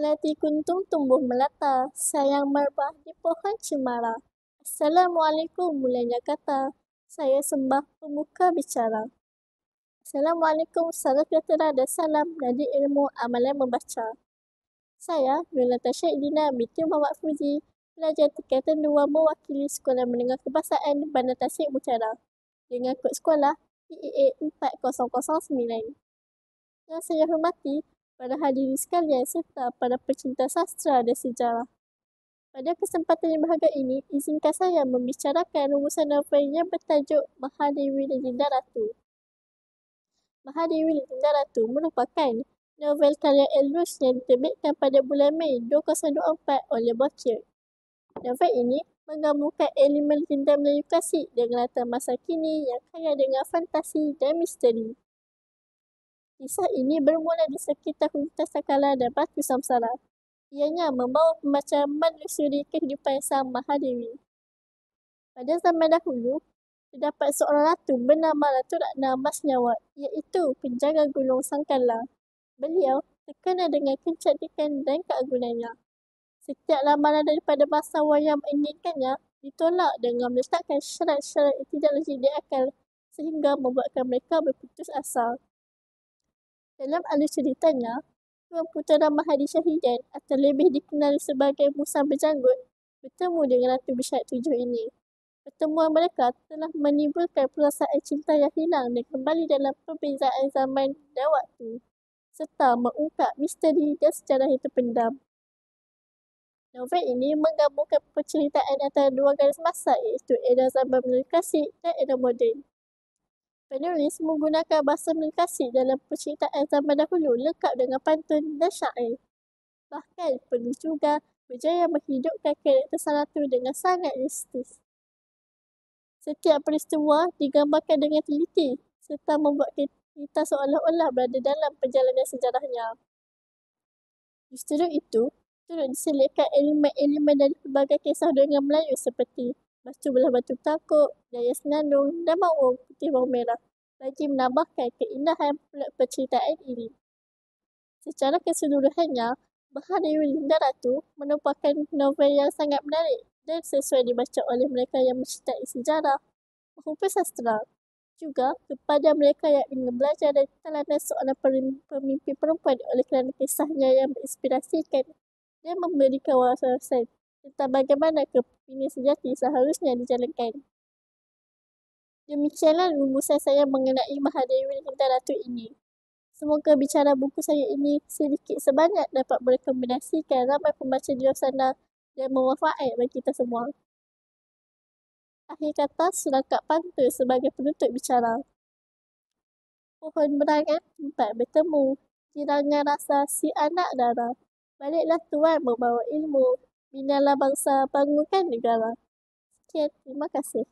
Melati kuntum tumbuh melata, sayang merbah di pohon cemara. Assalamualaikum mulanya kata, saya sembah pembuka bicara. Assalamualaikum, salam sejahtera dan salam nadi ilmu amalan membaca. Saya, Nur Natasha Idina binti Muhammad Fuzi, pelajar tingkatan 2 mewakili Sekolah Menengah Kebahasaan Bandar Tasik Utara dengan kod sekolah PEA 4009. Yang saya hormati para hadirin sekalian serta para pecinta sastra dan sejarah. Pada kesempatan yang berharga ini, izinkan saya membicarakan rumusan novel yang bertajuk Mahadewi Legenda Ratu. Mahadewi Legenda Ratu merupakan novel karya Elbrus yang diterbitkan pada bulan Mei 2024 oleh Bocil. Novel ini menggabungkan elemen legenda Melayu klasik dengan latar masa kini yang kaya dengan fantasi dan misteri. Kisah ini bermula di sekitar Hutan Sakala dan Batu Samsara. Ianya membawa pembaca menelusuri kehidupan Sang Mahadewi. Pada zaman dahulu, terdapat seorang ratu bernama Ratu Ratna Masnyawa, iaitu penjaga gunung Sangkala. Beliau terkenal dengan kecantikan dan keagungannya. Setiap lamaran daripada bangsawan yang menginginkannya ditolak dengan meletakkan syarat-syarat yang tidak logik di akal sehingga membuatkan mereka berputus asa. Dalam alur ceritanya, Tuan Putera Mahadi Syahidan atau lebih dikenal sebagai Musa Berjanggut bertemu dengan Ratu Bersyarat 7 ini. Pertemuan mereka telah menimbulkan perasaan cinta yang hilang dan kembali dalam perbezaan zaman dan waktu, serta mengungkap misteri dan sejarah yang terpendam. Novel ini menggabungkan penceritaan antara dua garis masa iaitu era zaman Melayu Klasik dan era moden. Penulis menggunakan bahasa Melayu Klasik dalam penceritaan zaman dahulu lengkap dengan pantun dan syair. Bahkan penulis juga berjaya menghidupkan karakter sang ratu dengan sangat realistis. Setiap peristiwa digambarkan dengan teliti serta membuat kita seolah-olah berada dalam perjalanan sejarahnya. Justru itu, turut diselipkan elemen-elemen dari pelbagai kisah dengan Melayu seperti Batu Belah Batu Takuk, Daya Senandung dan Maung Putih Bawang Merah bagi menambahkan keindahan plot penceritaan ini. Secara keseluruhannya, Mahadewi Legenda Ratu merupakan novel yang sangat menarik dan sesuai dibaca oleh mereka yang mencintai sejarah maupun sastra. Juga kepada mereka yang ingin belajar dari teladan seorang pemimpin perempuan oleh kerana kisahnya yang menginspirasikan dan memberikan wawasan tentang bagaimana kepimpinan sejati seharusnya dijalankan. Demikianlah rumusan saya mengenai Mahadewi Legenda Ratu ini. Semoga bicara buku saya ini sedikit sebanyak dapat merekomendasikan ramai pembaca di luar sana dan bermanfaat bagi kita semua. Akhir kata, serangkap pantun sebagai penutup bicara. Pohon berangan tempat bertemu, jirangnya rasa si anak dara. Baliklah tuan membawa ilmu, binalah bangsa, bangunkan negara. Sekian, terima kasih.